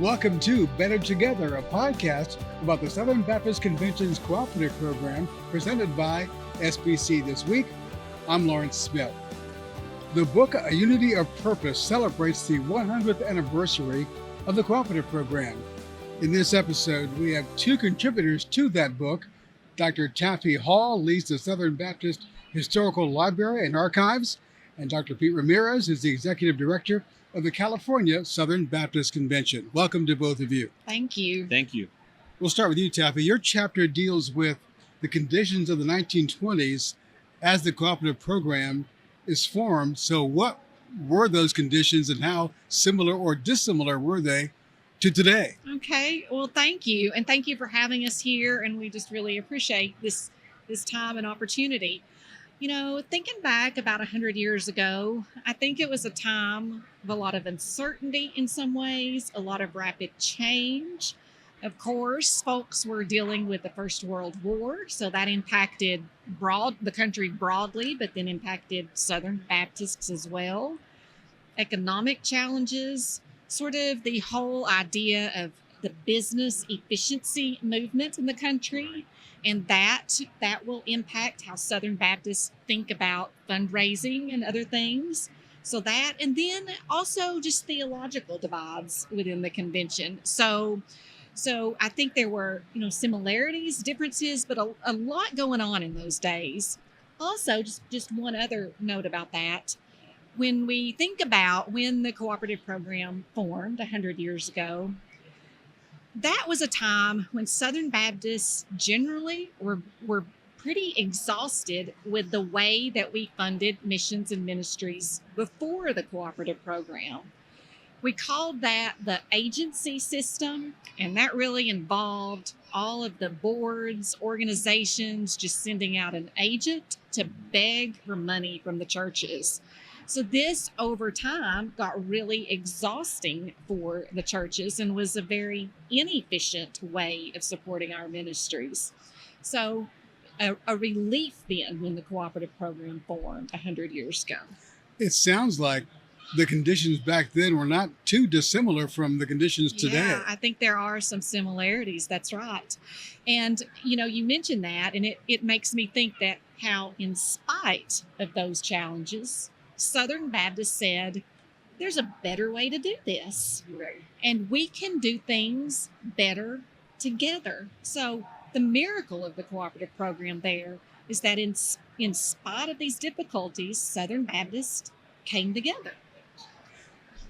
Welcome to Better Together, a podcast about the Southern Baptist Convention's cooperative program presented by SBC. This week, I'm Lawrence Smith. The book, A Unity of Purpose, celebrates the 100th anniversary of the cooperative program. In this episode, we have two contributors to that book. Dr. Taffey leads the Southern Baptist Historical Library and Archives, and Dr. Pete Ramirez is the Executive Director of the California Southern Baptist Convention. Welcome to both of you. Thank you. Thank you. We'll start with you, Taffey. Your chapter deals with the conditions of the 1920s as the cooperative program is formed. So what were those conditions and how similar or dissimilar were they to today? Okay. Well, thank you. And thank you for having us here. And we just really appreciate this time and opportunity. You know, thinking back about 100 years ago, I think it was a time of a lot of uncertainty in some ways, a lot of rapid change. Of course, folks were dealing with the First World War, so that impacted the country broadly, but then impacted Southern Baptists as well. Economic challenges, sort of the whole idea of the business efficiency movement in the country, and that will impact how Southern Baptists think about fundraising and other things. So that, and then also just theological divides within the convention. So I think there were, similarities, differences, but a lot going on in those days. Also, just one other note about that. When we think about when the cooperative program formed 100 years ago, that was a time when Southern Baptists generally were pretty exhausted with the way that we funded missions and ministries before the cooperative program. We called that the agency system, and that really involved all of the boards, organizations just sending out an agent to beg for money from the churches. So this, over time, got really exhausting for the churches and was a very inefficient way of supporting our ministries. So a relief then when the cooperative program formed 100 years ago. It sounds like the conditions back then were not too dissimilar from the conditions today. Yeah, I think there are some similarities. That's right. And, you mentioned that, and it makes me think that how, in spite of those challenges, Southern Baptists said, there's a better way to do this. Right. And we can do things better together. So the miracle of the cooperative program there is that in spite of these difficulties, Southern Baptists came together.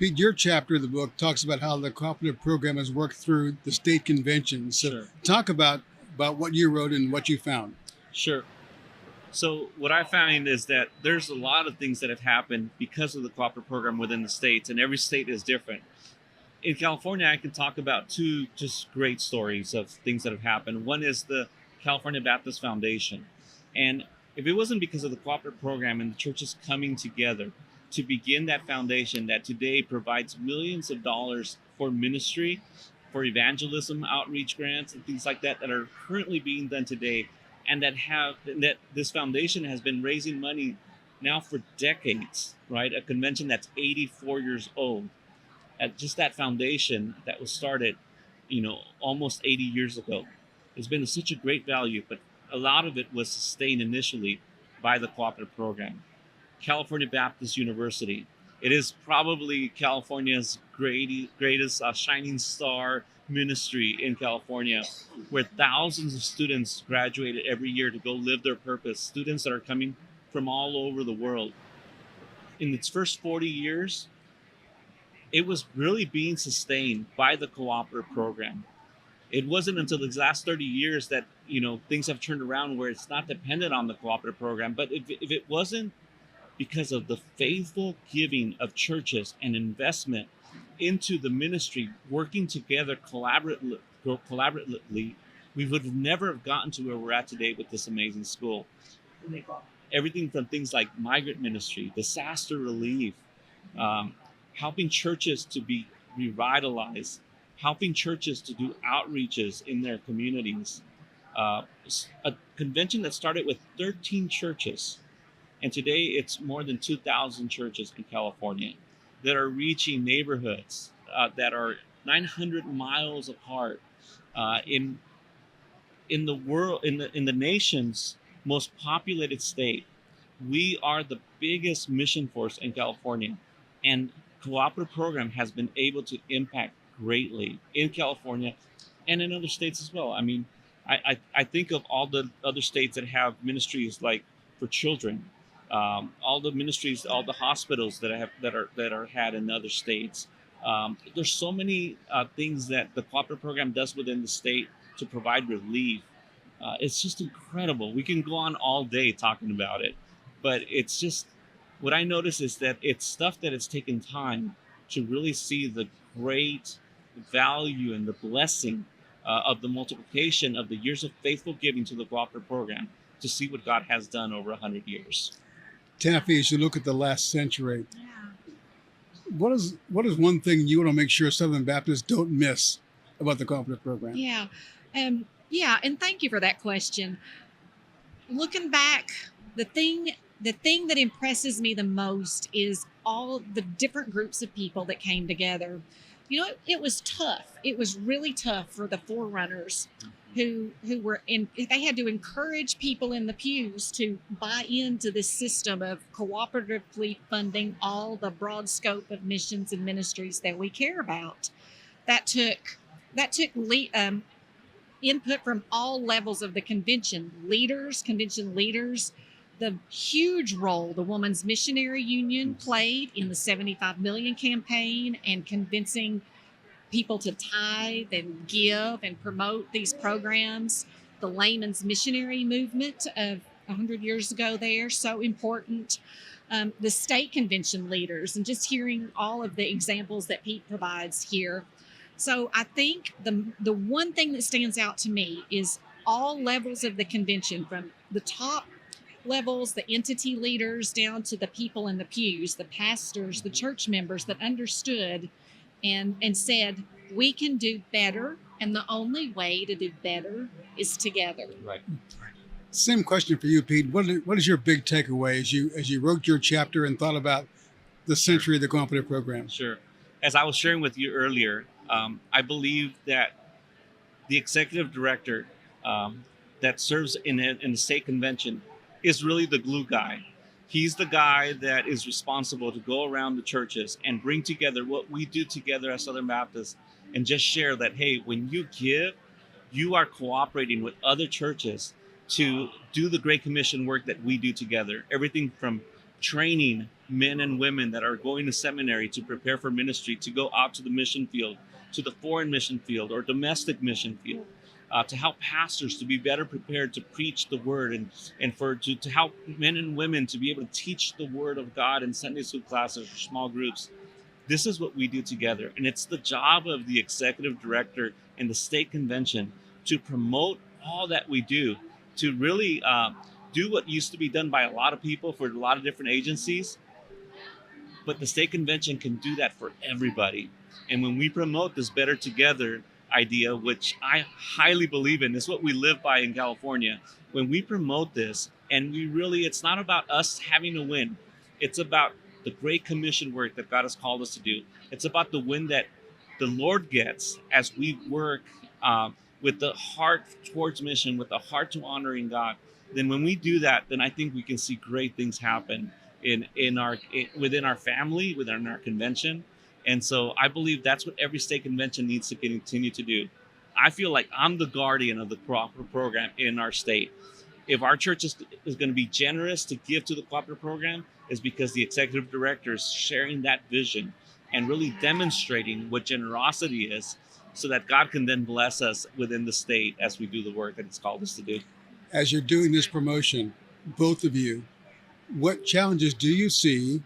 Pete, your chapter of the book talks about how the cooperative program has worked through the state convention. So Sure. Talk about what you wrote and what you found. Sure. So what I find is that there's a lot of things that have happened because of the cooperative program within the states, and every state is different. In California, I can talk about two just great stories of things that have happened. One is the California Baptist Foundation. And if it wasn't because of the cooperative program and the churches coming together to begin that foundation that today provides millions of dollars for ministry, for evangelism, outreach grants, and things like that are currently being done today, and that this foundation has been raising money now for decades, right? A convention that's 84 years old. At just that foundation that was started, almost 80 years ago. It's been such a great value, but a lot of it was sustained initially by the cooperative program. California Baptist University. It is probably California's greatest shining star ministry in California, where thousands of students graduated every year to go live their purpose. Students that are coming from all over the world. In its first 40 years, it was really being sustained by the cooperative program. It wasn't until the last 30 years that, things have turned around where it's not dependent on the cooperative program. But if it wasn't because of the faithful giving of churches and investment into the ministry, working together collaboratively, we would have never have gotten to where we're at today with this amazing school. Everything from things like migrant ministry, disaster relief, helping churches to be revitalized, helping churches to do outreaches in their communities. A convention that started with 13 churches, and today it's more than 2,000 churches in California that are reaching neighborhoods that are 900 miles apart. In the world, in the nation's most populated state, we are the biggest mission force in California, and cooperative program has been able to impact greatly in California and in other states as well. I mean, I think of all the other states that have ministries like for children, all the ministries, all the hospitals that are had in other states. There's so many things that the cooperative program does within the state to provide relief. It's just incredible. We can go on all day talking about it, but it's just what I notice is that it's stuff that it's taken time to really see the great value and the blessing of the multiplication of the years of faithful giving to the cooperative program, to see what God has done over 100 years. Taffey, as you look at the last century, Yeah. what is one thing you want to make sure Southern Baptists don't miss about the cooperative program? Yeah. And thank you for that question. Looking back, the thing that impresses me the most is all the different groups of people that came together. You know, it was tough. It was really tough for the forerunners who were in. They had to encourage people in the pews to buy into this system of cooperatively funding all the broad scope of missions and ministries that we care about. That took input from all levels of the convention leaders, the huge role the Women's Missionary Union played in the 75 million campaign and convincing people to tithe and give and promote these programs. The layman's missionary movement of 100 years ago there, so important. The state convention leaders, and just hearing all of the examples that Pete provides here. So I think the one thing that stands out to me is all levels of the convention, from the top levels, the entity leaders, down to the people in the pews, the pastors, the church members that understood and said, we can do better, and the only way to do better is together. Right. Same question for you, Pete. What is your big takeaway as you wrote your chapter and thought about the century of the cooperative program? Sure. As I was sharing with you earlier, I believe that the executive director that serves in the state convention is really the glue guy. He's the guy that is responsible to go around the churches and bring together what we do together as Southern Baptists, and just share that, hey, when you give, you are cooperating with other churches to do the Great Commission work that we do together. Everything from training men and women that are going to seminary to prepare for ministry, to go out to the mission field, to the foreign mission field or domestic mission field, to help pastors to be better prepared to preach the word, and to help men and women to be able to teach the word of God in Sunday school classes or small groups. This is what we do together. And it's the job of the executive director and the state convention to promote all that we do, to really do what used to be done by a lot of people for a lot of different agencies. But the state convention can do that for everybody. And when we promote this better together idea, which I highly believe in, is what we live by in California. When we promote this, and it's not about us having to win. It's about the Great Commission work that God has called us to do. It's about the win that the Lord gets as we work with the heart towards mission, with the heart to honoring God. Then when we do that, then I think we can see great things happen within our family, within our convention. And so I believe that's what every state convention needs to continue to do. I feel like I'm the guardian of the cooperative program in our state. If our church is going to be generous to give to the cooperative program, is because the executive director is sharing that vision and really demonstrating what generosity is, so that God can then bless us within the state as we do the work that He's called us to do. As you're doing this promotion, both of you, what challenges do you see,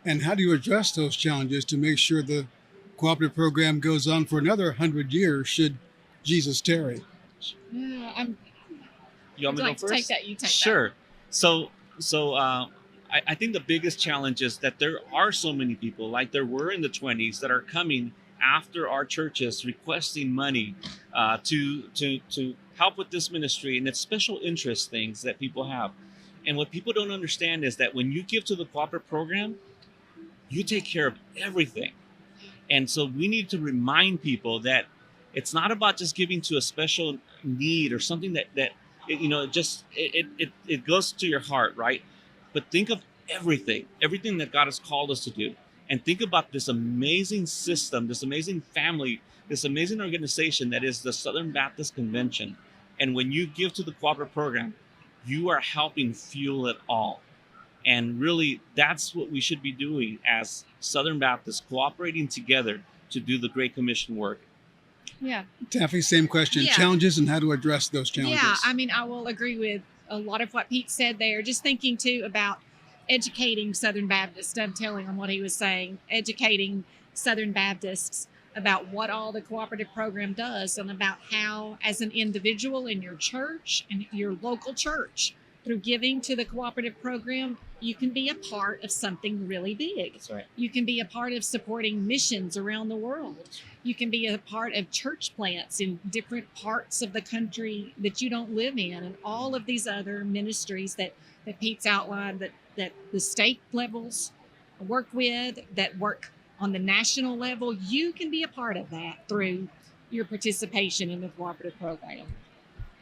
and how do you address those challenges to make sure the cooperative program goes on for another 100 years should Jesus tarry? Yeah, You want me to go first? Take that. You take Sure. So I think the biggest challenge is that there are so many people, like there were in the 20s, that are coming after our churches requesting money to help with this ministry, and it's special interest things that people have. And what people don't understand is that when you give to the cooperative program, you take care of everything. And so we need to remind people that it's not about just giving to a special need or something that it goes to your heart, right? But think of everything that God has called us to do. And think about this amazing system, this amazing family, this amazing organization that is the Southern Baptist Convention. And when you give to the cooperative program, you are helping fuel it all. And really, that's what we should be doing as Southern Baptists, cooperating together to do the Great Commission work. Yeah. Taffey, same question. Yeah. Challenges and how to address those challenges. Yeah, I mean, I will agree with a lot of what Pete said there. Just thinking too about educating Southern Baptists, dovetailing on what he was saying, educating Southern Baptists about what all the cooperative program does and about how, as an individual in your church and your local church, through giving to the cooperative program, you can be a part of something really big. That's right. You can be a part of supporting missions around the world. You can be a part of church plants in different parts of the country that you don't live in, and all of these other ministries that Pete's outlined that the state levels work with, that work on the national level. You can be a part of that through your participation in the cooperative program.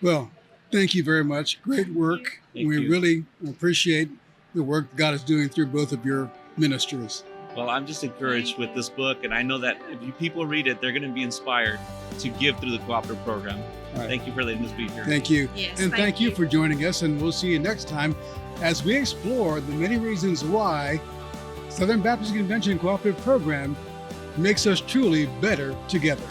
Well, thank you very much. Great work. Thank We you. really appreciate the work God is doing through both of your ministries. Well, I'm just encouraged with this book, and I know that if you people read it, they're going to be inspired to give through the cooperative program. All right. Thank you for letting us be here. Thank you. Yes, And thank you for joining us, and we'll see you next time as we explore the many reasons why Southern Baptist Convention Cooperative Program makes us truly better together.